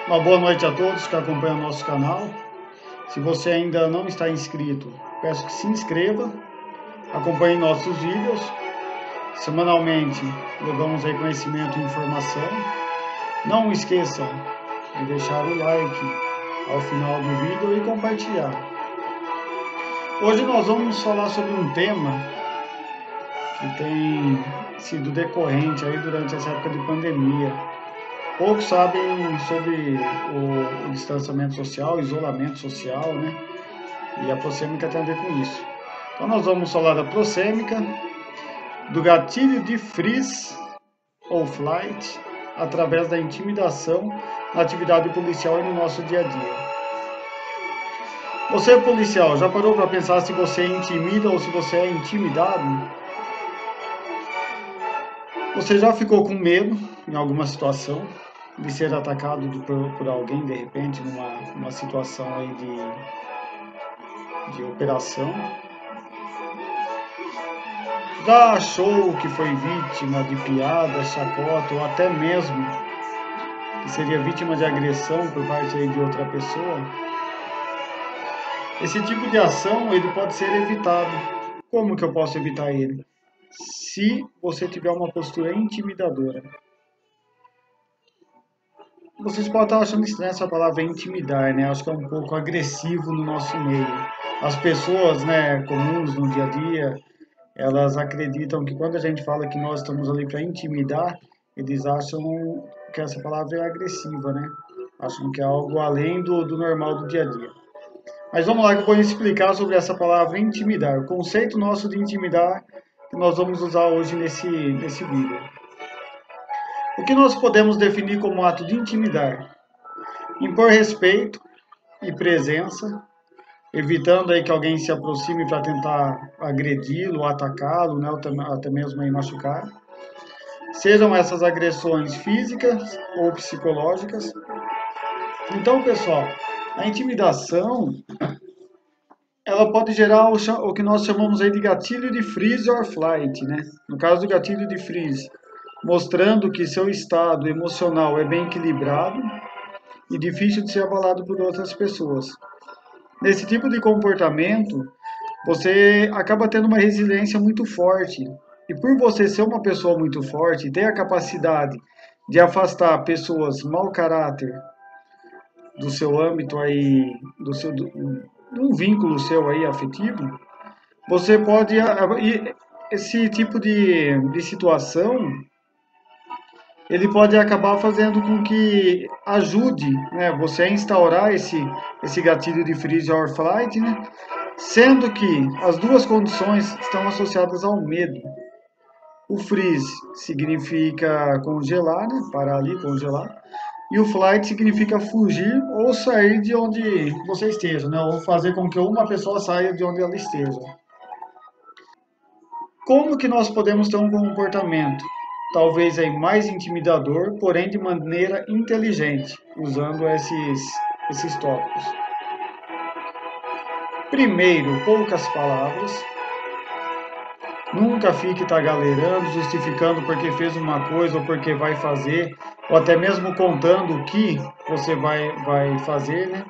Uma boa noite a todos que acompanham o nosso canal. Se você ainda não está inscrito, peço que se inscreva, acompanhe nossos vídeos. Semanalmente levamos aí conhecimento e informação. Não esqueçam de deixar o like ao final do vídeo e compartilhar. Hoje nós vamos falar sobre um tema que tem sido decorrente aí durante essa época de pandemia. Poucos sabem sobre o distanciamento social, isolamento social, né? E a prosêmica tem a ver com isso. Então nós vamos falar da prosêmica, do gatilho de freeze ou flight, através da intimidação na atividade policial e no nosso dia a dia. Você, policial, já parou para pensar se você intimida ou se você é intimidado? Você já ficou com medo em alguma situação de ser atacado por alguém de repente numa situação aí de operação? Já achou que foi vítima de piada, chacota ou até mesmo que seria vítima de agressão por parte aí de outra pessoa? Esse tipo de ação ele pode ser evitado. Como que eu posso evitar ele? Se você tiver uma postura intimidadora. Vocês podem estar achando estranha essa palavra intimidar, né? Acho que é um pouco agressivo no nosso meio. As pessoas, né, comuns no dia a dia, elas acreditam que quando a gente fala que nós estamos ali para intimidar, eles acham que essa palavra é agressiva, né? Acham que é algo além do normal do dia a dia. Mas vamos lá que eu vou explicar sobre essa palavra intimidar, o conceito nosso de intimidar que nós vamos usar hoje nesse vídeo. O que nós podemos definir como ato de intimidar? Impor respeito e presença, evitando aí que alguém se aproxime para tentar agredi-lo, atacá-lo, né, ou até mesmo aí machucar. Sejam essas agressões físicas ou psicológicas. Então, pessoal, a intimidação ela pode gerar o que nós chamamos aí de gatilho de freeze or flight, né? No caso do gatilho de freeze, mostrando que seu estado emocional é bem equilibrado e difícil de ser abalado por outras pessoas. Nesse tipo de comportamento, você acaba tendo uma resiliência muito forte. E por você ser uma pessoa muito forte, ter a capacidade de afastar pessoas mau caráter do seu âmbito aí, de um vínculo seu aí afetivo, você pode esse tipo de situação ele pode acabar fazendo com que ajude, né, você a instaurar esse gatilho de freeze or flight, né, sendo que as duas condições estão associadas ao medo. O freeze significa congelar, né, parar ali, congelar, e o flight significa fugir ou sair de onde você esteja, né, ou fazer com que uma pessoa saia de onde ela esteja. Como que nós podemos ter um comportamento talvez aí mais intimidador, porém de maneira inteligente, usando esses tópicos? Primeiro, poucas palavras. Nunca fique tagarelarando, justificando porque fez uma coisa ou porque vai fazer, ou até mesmo contando o que você vai fazer, né?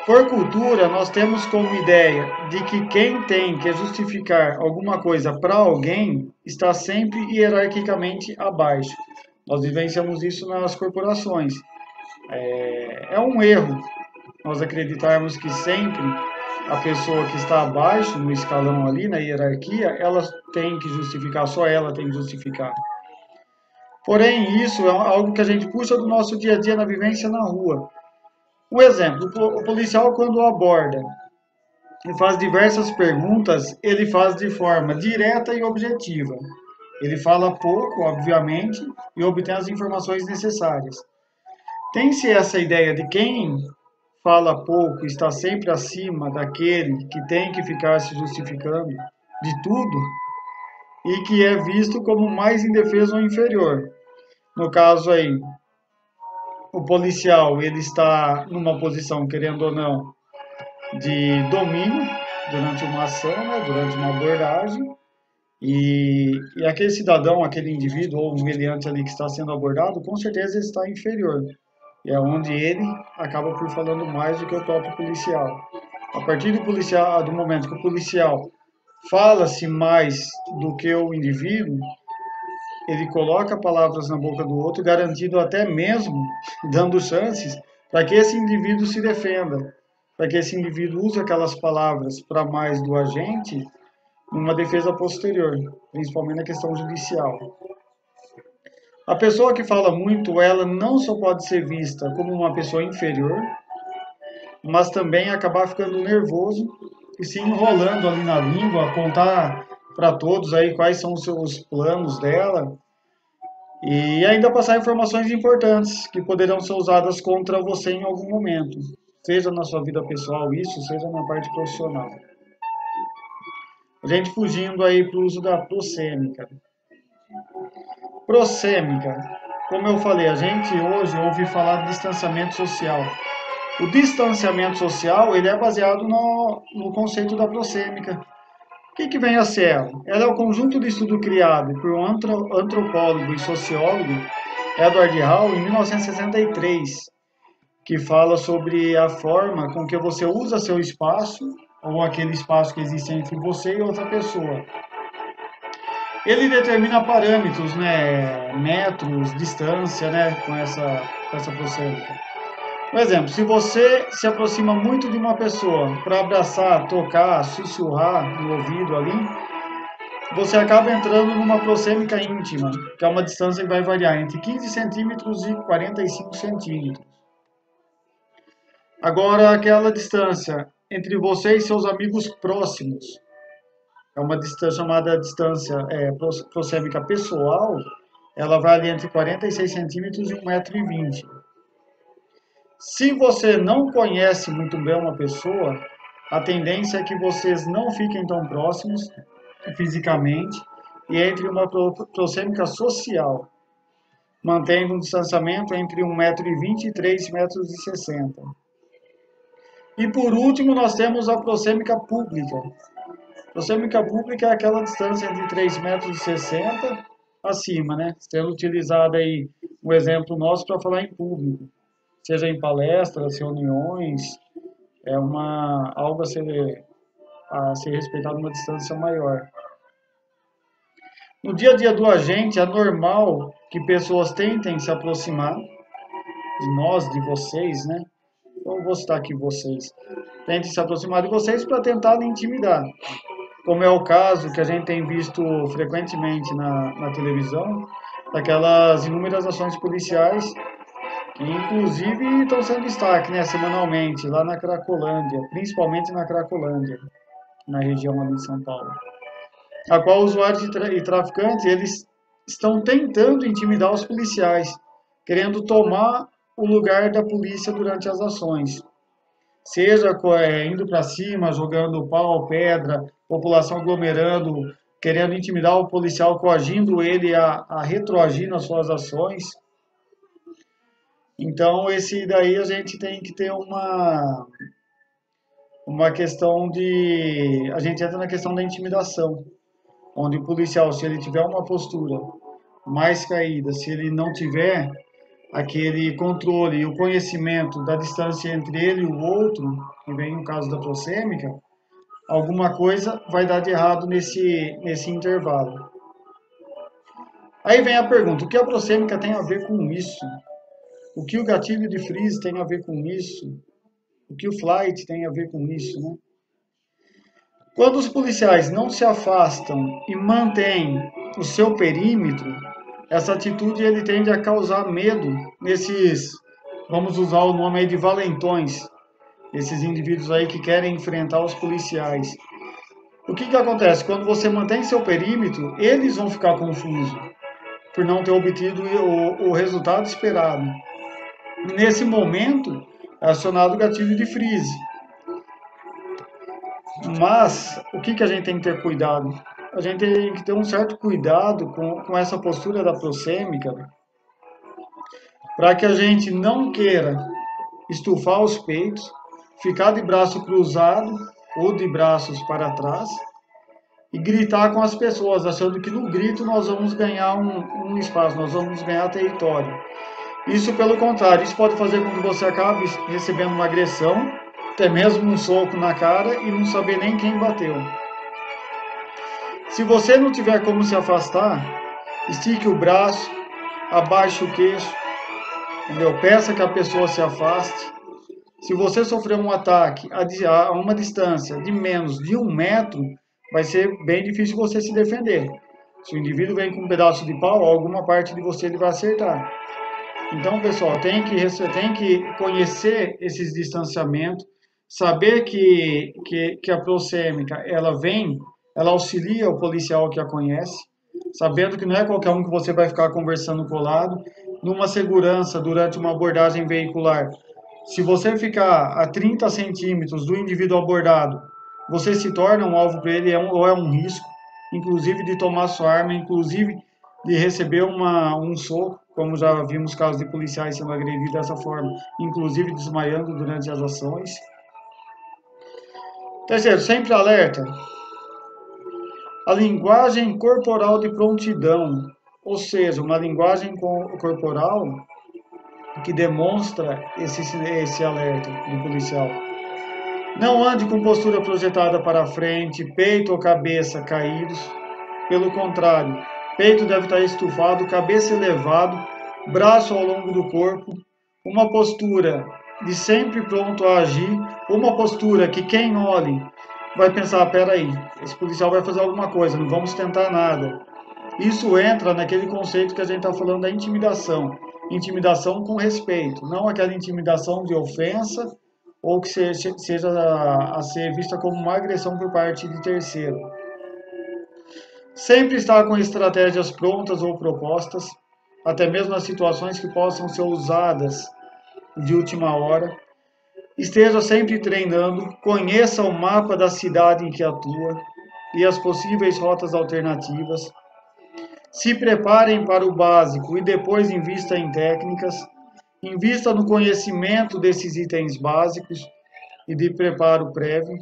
Por cultura, nós temos como ideia de que quem tem que justificar alguma coisa para alguém está sempre hierarquicamente abaixo. Nós vivenciamos isso nas corporações. É um erro nós acreditarmos que sempre a pessoa que está abaixo no escalão ali, na hierarquia, ela tem que justificar, só ela tem que justificar. Porém, isso é algo que a gente puxa do nosso dia a dia na vivência na rua. Um exemplo, o policial quando aborda e faz diversas perguntas, ele faz de forma direta e objetiva. Ele fala pouco, obviamente, e obtém as informações necessárias. Tem-se essa ideia de quem fala pouco está sempre acima daquele que tem que ficar se justificando de tudo e que é visto como mais indefeso ou inferior. No caso aí, o policial ele está numa posição, querendo ou não, de domínio durante uma ação, né, durante uma abordagem, E aquele cidadão, aquele indivíduo ou meliante ali que está sendo abordado, com certeza ele está inferior. E é onde ele acaba por falando mais do que o próprio policial. A partir do policial, do momento que o policial fala-se mais do que o indivíduo, ele coloca palavras na boca do outro, garantindo até mesmo, dando chances para que esse indivíduo se defenda, para que esse indivíduo use aquelas palavras para mais do agente numa defesa posterior, principalmente na questão judicial. A pessoa que fala muito, ela não só pode ser vista como uma pessoa inferior, mas também acabar ficando nervoso e se enrolando ali na língua, contar para todos aí quais são os seus planos dela e ainda passar informações importantes que poderão ser usadas contra você em algum momento, seja na sua vida pessoal isso, seja na parte profissional. A gente fugindo aí para o uso da prosêmica. Prosêmica, como eu falei, a gente hoje ouve falar de distanciamento social. O distanciamento social ele é baseado no conceito da prosêmica. O que vem a ser ela? Ela é o conjunto de estudo criado por um antropólogo e sociólogo, Edward Hall, em 1963, que fala sobre a forma com que você usa seu espaço, ou aquele espaço que existe entre você e outra pessoa. Ele determina parâmetros, né, metros, distância, né, com essa prosêmica. Por exemplo, se você se aproxima muito de uma pessoa para abraçar, tocar, sussurrar no ouvido ali, você acaba entrando numa prosêmica íntima, que é uma distância que vai variar entre 15 centímetros e 45 centímetros. Agora, aquela distância entre você e seus amigos próximos, é uma distância chamada distância prosêmica pessoal, ela vai ali entre 46 centímetros e 1,20 m. Se você não conhece muito bem uma pessoa, a tendência é que vocês não fiquem tão próximos fisicamente e entre uma prosêmica social, mantendo um distanciamento entre 1,20 m e 3,60 m. E por último, nós temos a prosêmica pública. A prosêmica pública é aquela distância entre 3,60 m acima, né? Sendo utilizada aí um exemplo nosso para falar em público, seja em palestras, reuniões, algo a ser respeitado uma distância maior. No dia a dia do agente, é normal que pessoas tentem se aproximar de nós, de vocês, né? Eu vou citar aqui vocês. Tentem se aproximar de vocês para tentar lhe intimidar. Como é o caso que a gente tem visto frequentemente na televisão, daquelas inúmeras ações policiais que inclusive estão sendo destaque, né, semanalmente, lá na Cracolândia, principalmente na Cracolândia, na região ali de São Paulo. A qual usuários e traficantes, eles estão tentando intimidar os policiais, querendo tomar o lugar da polícia durante as ações. Seja indo para cima, jogando pau, pedra, população aglomerando, querendo intimidar o policial, coagindo ele a retroagir nas suas ações. Então, esse daí a gente tem que ter uma questão de... A gente entra na questão da intimidação, onde o policial, se ele tiver uma postura mais caída, se ele não tiver aquele controle e o conhecimento da distância entre ele e o outro, que vem no caso da prosêmica, alguma coisa vai dar de errado nesse intervalo. Aí vem a pergunta, o que a prosêmica tem a ver com isso? O que o gatilho de freeze tem a ver com isso? O que o flight tem a ver com isso, né? Quando os policiais não se afastam e mantêm o seu perímetro, essa atitude ele tende a causar medo nesses, vamos usar o nome aí de valentões, esses indivíduos aí que querem enfrentar os policiais. O que acontece? Quando você mantém seu perímetro, eles vão ficar confusos por não ter obtido o resultado esperado. Nesse momento, é acionado o gatilho de freeze. Mas, o que a gente tem que ter cuidado? A gente tem que ter um certo cuidado com essa postura da prosêmica, para que a gente não queira estufar os peitos, ficar de braço cruzado ou de braços para trás, e gritar com as pessoas, achando que no grito nós vamos ganhar um espaço, nós vamos ganhar território. Isso, pelo contrário, isso pode fazer com que você acabe recebendo uma agressão, até mesmo um soco na cara e não saber nem quem bateu. Se você não tiver como se afastar, estique o braço, abaixe o queixo, entendeu? Peça que a pessoa se afaste. Se você sofrer um ataque a uma distância de menos de 1 metro, vai ser bem difícil você se defender. Se o indivíduo vem com um pedaço de pau, alguma parte de você ele vai acertar. Então, pessoal, tem que conhecer esses distanciamentos, saber que a proxêmica, ela auxilia o policial que a conhece, sabendo que não é qualquer um que você vai ficar conversando colado, numa segurança durante uma abordagem veicular. Se você ficar a 30 centímetros do indivíduo abordado, você se torna um alvo para ele, ou é um risco, inclusive de tomar sua arma, inclusive de receber um soco, como já vimos casos de policiais sendo agredidos dessa forma, inclusive desmaiando durante as ações. Terceiro, sempre alerta. A linguagem corporal de prontidão, ou seja, uma linguagem corporal que demonstra esse alerta do policial. Não ande com postura projetada para frente, peito ou cabeça caídos. Pelo contrário, peito deve estar estufado, cabeça elevado, braço ao longo do corpo, uma postura de sempre pronto a agir, uma postura que quem olhe vai pensar, peraí, esse policial vai fazer alguma coisa, não vamos tentar nada. Isso entra naquele conceito que a gente está falando da intimidação. Intimidação com respeito, não aquela intimidação de ofensa ou que seja a ser vista como uma agressão por parte de terceiro. Sempre estar com estratégias prontas ou propostas, até mesmo nas situações que possam ser usadas de última hora. Esteja sempre treinando, conheça o mapa da cidade em que atua e as possíveis rotas alternativas. Se preparem para o básico e depois invista em técnicas. Invista no conhecimento desses itens básicos e de preparo prévio.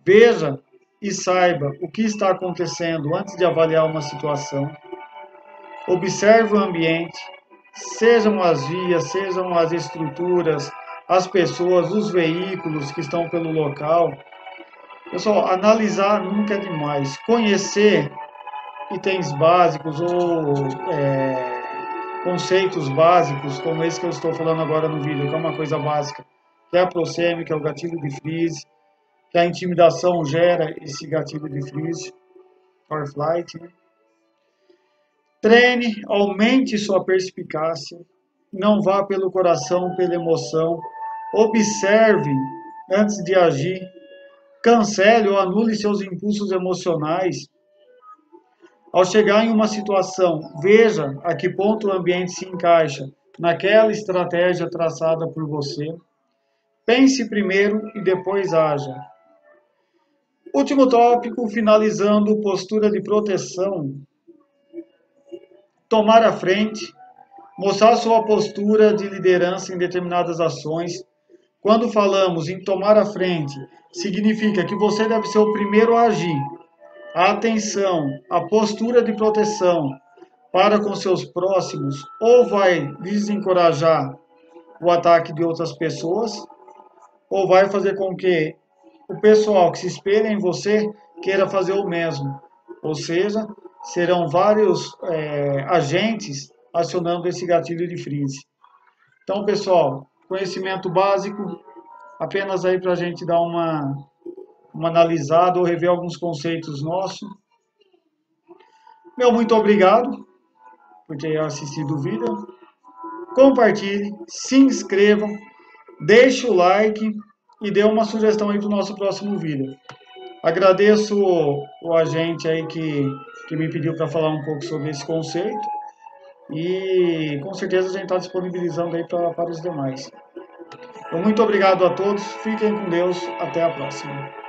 Veja e saiba o que está acontecendo antes de avaliar uma situação. Observe o ambiente, sejam as vias, sejam as estruturas, as pessoas, os veículos que estão pelo local. Pessoal, analisar nunca é demais. Conhecer itens básicos ou conceitos básicos, como esse que eu estou falando agora no vídeo, que é uma coisa básica, que é a proxêmica, que é o gatilho de freeze, que a intimidação gera esse gatilho de freeze, or flight, né? Treine, aumente sua perspicácia, não vá pelo coração, pela emoção, observe antes de agir, cancele ou anule seus impulsos emocionais. Ao chegar em uma situação, veja a que ponto o ambiente se encaixa naquela estratégia traçada por você. Pense primeiro e depois haja. Último tópico, finalizando, postura de proteção. Tomar a frente, mostrar sua postura de liderança em determinadas ações. Quando falamos em tomar a frente, significa que você deve ser o primeiro a agir. A atenção, a postura de proteção para com seus próximos ou vai desencorajar o ataque de outras pessoas, ou vai fazer com que o pessoal que se espelha em você queira fazer o mesmo. Ou seja, serão vários agentes acionando esse gatilho de freeze. Então, pessoal, conhecimento básico, apenas aí para a gente dar uma analisada ou rever alguns conceitos nossos. Meu muito obrigado por ter assistido o vídeo. Compartilhe, se inscrevam, deixe o like e dê uma sugestão aí para o nosso próximo vídeo. Agradeço o agente aí que me pediu para falar um pouco sobre esse conceito e com certeza a gente está disponibilizando aí para os demais. Então, muito obrigado a todos, fiquem com Deus, até a próxima.